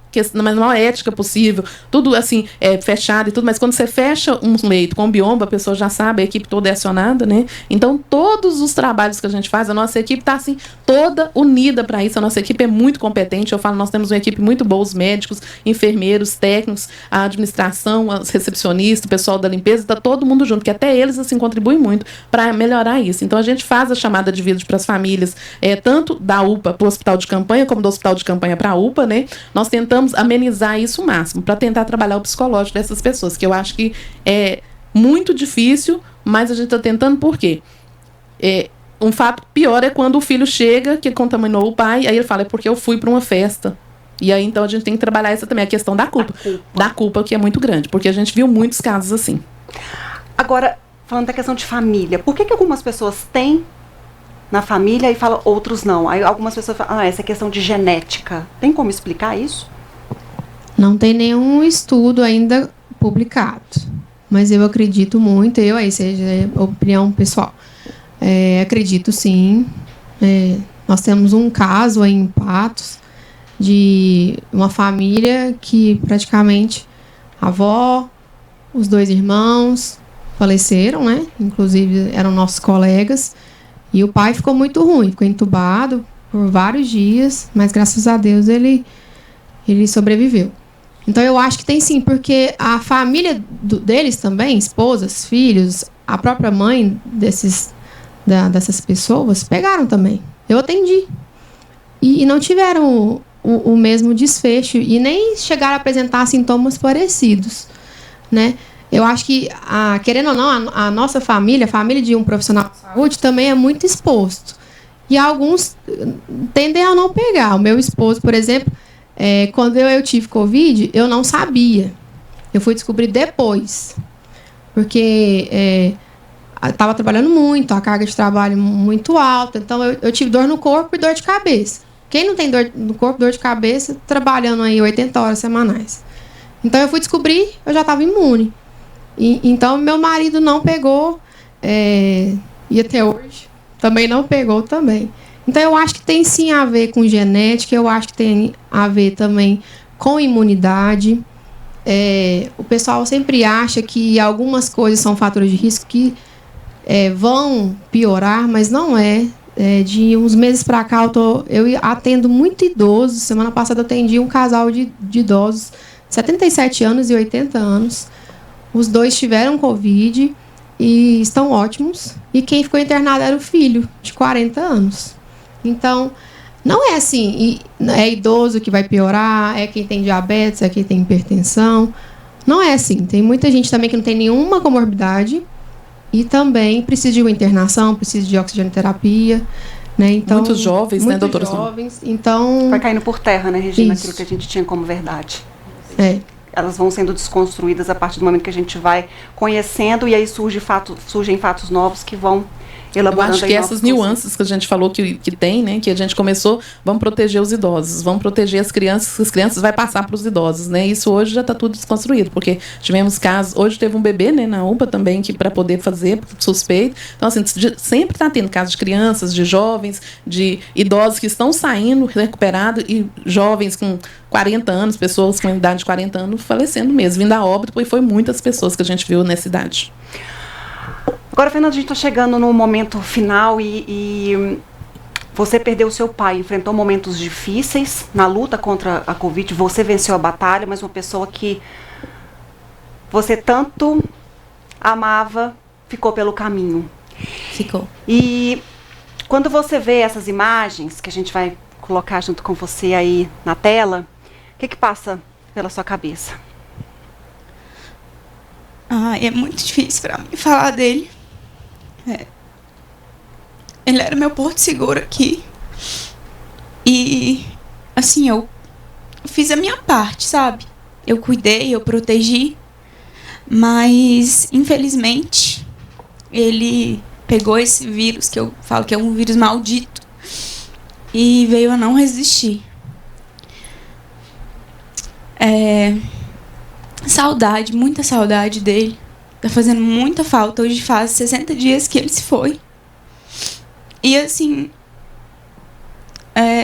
ética possível, tudo assim, fechado e tudo, mas quando você fecha um leito com biombo, a pessoa já sabe, a equipe toda é acionada, né? Então, todos os trabalhos que a gente faz, a nossa equipe está assim, toda unida para isso. A nossa equipe é muito competente. Eu falo, nós temos uma equipe muito boa, os médicos, enfermeiros, técnicos, a administração, os recepcionistas, o pessoal da limpeza, está todo mundo junto, que até eles, assim, contribuem muito para melhorar isso. Então, a gente faz a chamada de vídeo para as famílias, tanto da UPA para o hospital de campanha, como do hospital de campanha para a UPA, né? Nós tentamos amenizar isso o máximo, para tentar trabalhar o psicológico dessas pessoas, que eu acho que é muito difícil, mas a gente está tentando. Por quê? Um fato pior é quando o filho chega, que contaminou o pai, aí ele fala: é porque eu fui para uma festa. E aí, então, a gente tem que trabalhar essa também, a questão da culpa. Da culpa, que é muito grande, porque a gente viu muitos casos assim. Agora, falando da questão de família, por que algumas pessoas têm na família e falam, outros não? Aí algumas pessoas falam: essa é questão de genética. Tem como explicar isso? Não tem nenhum estudo ainda publicado, mas eu acredito muito, seja opinião pessoal, acredito sim. Nós temos um caso aí em Patos de uma família que praticamente a avó, os 2 irmãos faleceram, né? Inclusive eram nossos colegas, e o pai ficou muito ruim, ficou entubado por vários dias, mas graças a Deus ele sobreviveu. Então eu acho que tem sim, porque a família deles também, esposas, filhos, a própria mãe dessas pessoas pegaram também. Eu atendi. E não tiveram o mesmo desfecho e nem chegaram a apresentar sintomas parecidos, né? Eu acho que, querendo ou não, a nossa família, a família de um profissional de saúde, também é muito exposto. E alguns tendem a não pegar. O meu esposo, por exemplo, quando eu tive Covid, eu não sabia. Eu fui descobrir depois. Porque estava trabalhando muito, a carga de trabalho muito alta. Então, eu tive dor no corpo e dor de cabeça. Quem não tem dor no corpo, dor de cabeça, trabalhando aí 80 horas semanais. Então, eu fui descobrir, eu já estava imune. Então, meu marido não pegou, e até hoje também não pegou também. Então, eu acho que tem sim a ver com genética, eu acho que tem a ver também com imunidade. O pessoal sempre acha que algumas coisas são fatores de risco que vão piorar, mas não é. De uns meses para cá, eu atendo muito idosos. Semana passada eu atendi um casal de idosos, 77 anos e 80 anos. Os dois tiveram Covid e estão ótimos. E quem ficou internado era o filho, de 40 anos. Então, não é assim, é idoso que vai piorar, é quem tem diabetes, é quem tem hipertensão. Não é assim. Tem muita gente também que não tem nenhuma comorbidade e também precisa de uma internação, precisa de oxigenoterapia. Né? Então, muitos jovens, né, doutora? Jovens, então... Vai caindo por terra, né, Regina? Isso. Aquilo que a gente tinha como verdade. Elas vão sendo desconstruídas a partir do momento que a gente vai conhecendo e aí surgem fatos novos que vão elaborando. Eu acho que essas nuances que a gente falou que tem, né, que a gente começou, vamos proteger os idosos, vamos proteger as crianças vai passar para os idosos, né? Isso hoje já está tudo desconstruído, porque tivemos casos, hoje teve um bebê, né, na UPA também, que para poder fazer suspeito. Então, assim, sempre está tendo casos de crianças, de jovens, de idosos que estão saindo recuperados e jovens com 40 anos, pessoas com idade de 40 anos falecendo mesmo, vindo a óbito, e foi muitas pessoas que a gente viu nessa idade. Agora, Fernanda, a gente está chegando no momento final e você perdeu o seu pai, enfrentou momentos difíceis na luta contra a Covid, você venceu a batalha, mas uma pessoa que você tanto amava ficou pelo caminho. Ficou. E quando você vê essas imagens, que a gente vai colocar junto com você aí na tela, o que passa pela sua cabeça? É muito difícil para mim falar dele. Ele era meu porto seguro aqui. E, assim, eu fiz a minha parte, sabe? Eu cuidei, eu protegi. Mas, infelizmente, ele pegou esse vírus, que eu falo que é um vírus maldito, e veio a não resistir. Saudade, muita saudade dele. Tá fazendo muita falta. Hoje faz 60 dias que ele se foi. E assim,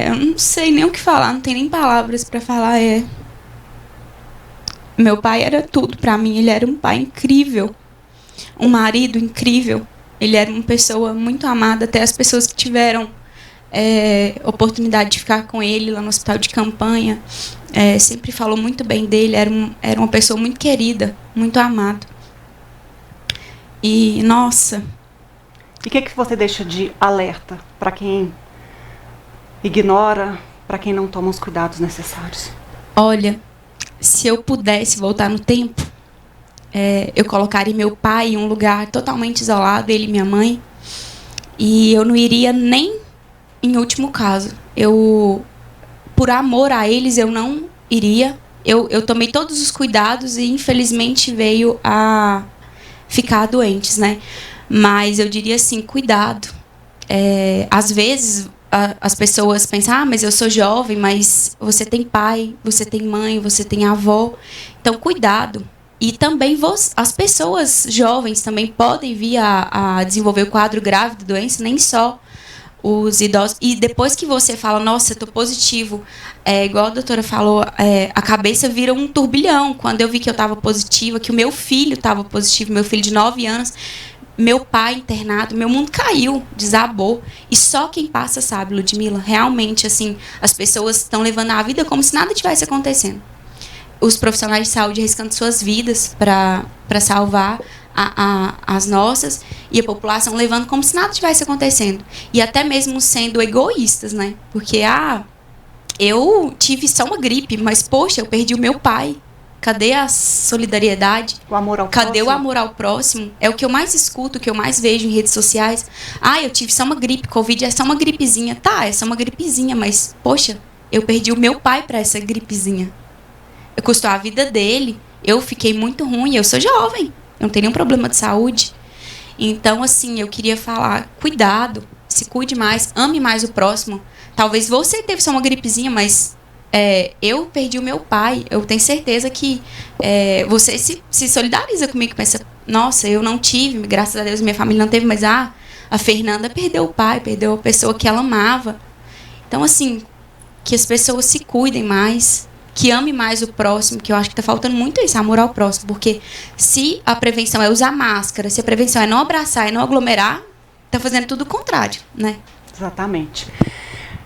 eu não sei nem o que falar, não tem nem palavras pra falar. Meu pai era tudo pra mim, ele era um pai incrível, um marido incrível. Ele era uma pessoa muito amada, até as pessoas que tiveram oportunidade de ficar com ele lá no hospital de campanha, sempre falou muito bem dele, era uma pessoa muito querida, muito amada. E, nossa... E o que você deixa de alerta para quem ignora, para quem não toma os cuidados necessários? Olha, se eu pudesse voltar no tempo, eu colocaria meu pai em um lugar totalmente isolado, ele e minha mãe, e eu não iria nem em último caso. Por amor a eles, eu não iria. Eu tomei todos os cuidados e, infelizmente, veio a ficar doentes, né? Mas eu diria assim, cuidado. Às vezes as pessoas pensam, mas eu sou jovem, mas você tem pai, você tem mãe, você tem avó. Então, cuidado. E também as pessoas jovens também podem vir a desenvolver o quadro grave da doença, nem só os idosos. E depois que você fala, nossa, eu tô positivo, igual a doutora falou, a cabeça vira um turbilhão. Quando eu vi que eu estava positiva, que o meu filho estava positivo, meu filho de 9 anos, meu pai internado, meu mundo caiu, desabou. E só quem passa sabe, Ludmila. Realmente, assim, as pessoas estão levando a vida como se nada tivesse acontecendo. os profissionais de saúde arriscando suas vidas para salvar as nossas, e a população levando como se nada tivesse acontecendo. E até mesmo sendo egoístas, né? Porque, eu tive só uma gripe, mas, poxa, eu perdi o meu pai. Cadê a solidariedade? O amor ao Cadê próximo? o amor ao próximo? É o que eu mais escuto, o que eu mais vejo em redes sociais. Eu tive só uma gripe, Covid é só uma gripezinha. Tá, é só uma gripezinha, mas, poxa, eu perdi o meu pai para essa gripezinha. Custou a vida dele, eu fiquei muito ruim, eu sou jovem, eu não tenho nenhum problema de saúde. Então, assim, eu queria falar, cuidado, se cuide mais, ame mais o próximo. Talvez você teve só uma gripezinha, mas eu perdi o meu pai. Eu tenho certeza que você se solidariza comigo, pensa, nossa, eu não tive, graças a Deus minha família não teve, mas a Fernanda perdeu o pai, perdeu a pessoa que ela amava. Então, assim, que as pessoas se cuidem mais, que ame mais o próximo, que eu acho que está faltando muito isso, amor ao próximo, porque se a prevenção é usar máscara, se a prevenção é não abraçar e não aglomerar, está fazendo tudo o contrário, né? Exatamente.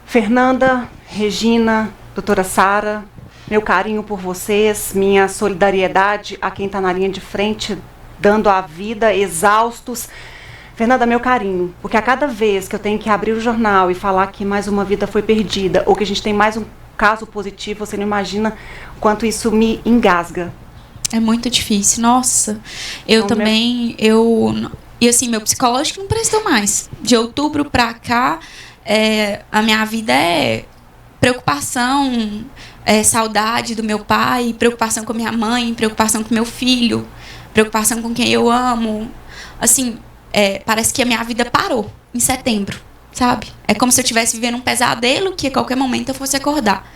Fernanda, Regina, doutora Sara, meu carinho por vocês, minha solidariedade a quem está na linha de frente, dando a vida, exaustos. Fernanda, meu carinho, porque a cada vez que eu tenho que abrir o jornal e falar que mais uma vida foi perdida, ou que a gente tem mais um caso positivo, você não imagina o quanto isso me engasga. É muito difícil, nossa. Eu Então, também, e assim, meu psicológico não prestou mais. De outubro pra cá, a minha vida é preocupação, saudade do meu pai, preocupação com a minha mãe, preocupação com meu filho, preocupação com quem eu amo. Assim, parece que a minha vida parou em setembro, sabe? É como se eu estivesse vivendo um pesadelo que a qualquer momento eu fosse acordar.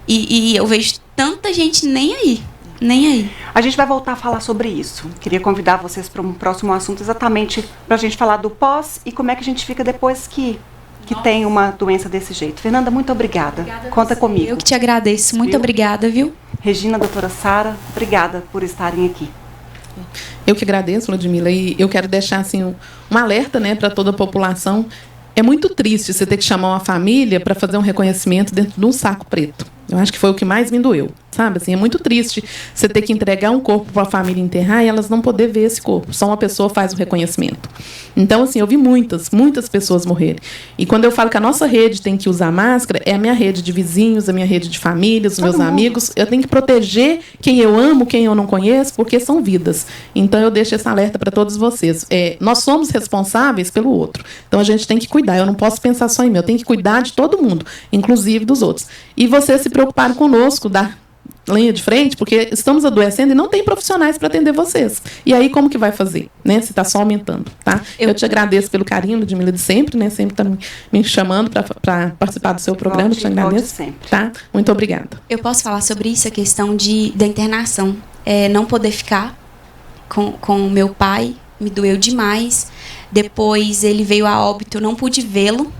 E eu vejo tanta gente nem aí. A gente vai voltar a falar sobre isso. Queria convidar vocês para um próximo assunto, exatamente para a gente falar do pós e como é que a gente fica depois que tem uma doença desse jeito. Fernanda, muito obrigada. Conta comigo. Eu que te agradeço. Muito obrigada, viu? Regina, doutora Sara, obrigada por estarem aqui. Eu que agradeço, Ludmila, e eu quero deixar assim, um alerta, né, para toda a população. É muito triste você ter que chamar uma família para fazer um reconhecimento dentro de um saco preto. Eu acho que foi o que mais me doeu, sabe? Assim, é muito triste você ter que entregar um corpo para a família enterrar e elas não poder ver esse corpo. Só uma pessoa faz o reconhecimento. Então, assim, eu vi muitas pessoas morrerem. E quando eu falo que a nossa rede tem que usar máscara, é a minha rede de vizinhos, a minha rede de famílias, os meus amigos. Eu tenho que proteger quem eu amo, quem eu não conheço, porque são vidas. Então, eu deixo esse alerta para todos vocês. Nós somos responsáveis pelo outro. Então, a gente tem que cuidar. Eu não posso pensar só em mim. Eu tenho que cuidar de todo mundo, inclusive dos outros. E vocês se preocuparam conosco, da linha de frente, porque estamos adoecendo e não tem profissionais para atender vocês. E aí, como que vai fazer? Né? Se está só aumentando, tá? Eu te agradeço pelo carinho, Ludmila, de sempre, né? Sempre está me chamando para participar do seu programa. Te agradeço. Sempre. Tá? Muito obrigada. Eu posso falar sobre isso, a questão da internação. Não poder ficar com o meu pai, me doeu demais. Depois ele veio a óbito, eu não pude vê-lo.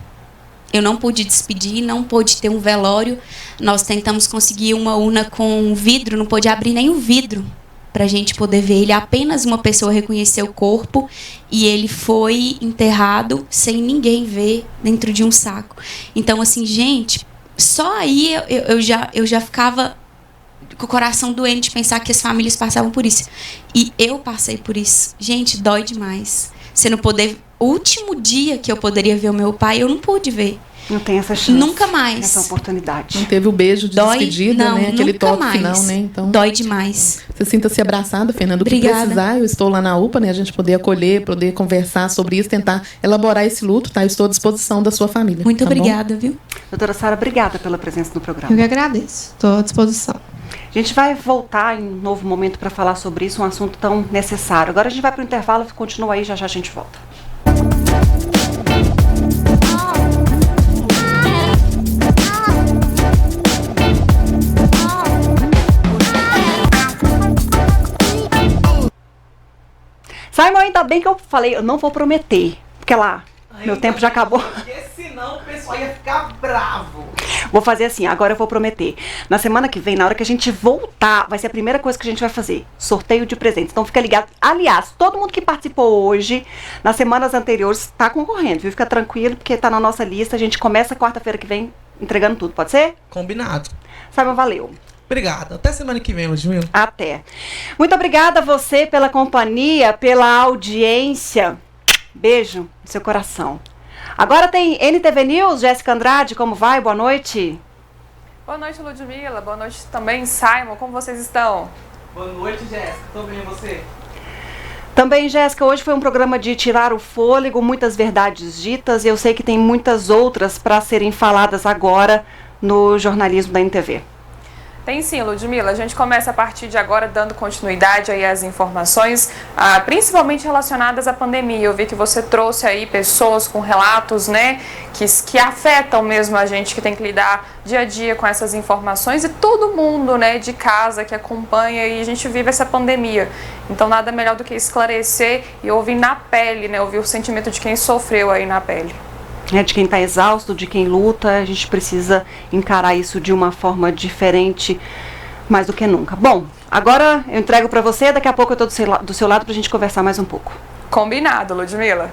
Eu não pude despedir, não pude ter um velório. Nós tentamos conseguir uma urna com vidro, não pôde abrir nem o vidro para a gente poder ver ele. Apenas uma pessoa reconheceu o corpo e ele foi enterrado sem ninguém ver dentro de um saco. Então, assim, gente, só aí eu já ficava com o coração doente de pensar que as famílias passavam por isso. E eu passei por isso. Gente, dói demais. Você não poder... O último dia que eu poderia ver o meu pai, eu não pude ver. Não tem essa chance. Nunca mais. Essa oportunidade. Não teve o beijo de despedida, né? Aquele toque final, né? Então, dói demais. Você sinta-se abraçada, Fernanda. O que Obrigada. precisar, eu estou lá na UPA, né? A gente poder acolher, poder conversar sobre isso, tentar elaborar esse luto, tá? Eu estou à disposição da sua família. Muito tá obrigada, bom? viu? Doutora Sara, obrigada pela presença no programa. Eu que agradeço. Estou à disposição. A gente vai voltar em um novo momento para falar sobre isso, um assunto tão necessário. Agora a gente vai para o intervalo, continua aí, já a gente volta. Simon, ainda bem que eu falei, eu não vou prometer, porque lá, meu tempo já acabou. Porque senão o pessoal ia ficar bravo. Vou fazer assim, agora eu vou prometer. Na semana que vem, na hora que a gente voltar, vai ser a primeira coisa que a gente vai fazer. Sorteio de presentes. Então fica ligado. Aliás, todo mundo que participou hoje, nas semanas anteriores, está concorrendo, viu? Fica tranquilo, porque está na nossa lista. A gente começa quarta-feira que vem entregando tudo, pode ser? Combinado. Simon, valeu. Obrigado. Até semana que vem, Ludmila. Até. Muito obrigada a você pela companhia, pela audiência. Beijo no seu coração. Agora tem NTV News, Jéssica Andrade, como vai? Boa noite. Boa noite, Ludmila. Boa noite também, Simon. Como vocês estão? Boa noite, Jéssica. Tô bem, e você? Também, Jéssica, hoje foi um programa de tirar o fôlego, muitas verdades ditas, e eu sei que tem muitas outras para serem faladas agora no jornalismo da NTV. Tem sim, Ludmila. A gente começa a partir de agora dando continuidade aí às informações, principalmente relacionadas à pandemia. Eu vi que você trouxe aí pessoas com relatos, né, que afetam mesmo a gente, que tem que lidar dia a dia com essas informações, e todo mundo, né, de casa que acompanha, e a gente vive essa pandemia. Então nada melhor do que esclarecer e ouvir na pele, né, ouvir o sentimento de quem sofreu aí na pele. De quem está exausto, de quem luta, a gente precisa encarar isso de uma forma diferente, mais do que nunca. Bom, agora eu entrego para você, daqui a pouco eu estou do seu lado para a gente conversar mais um pouco. Combinado, Ludmila.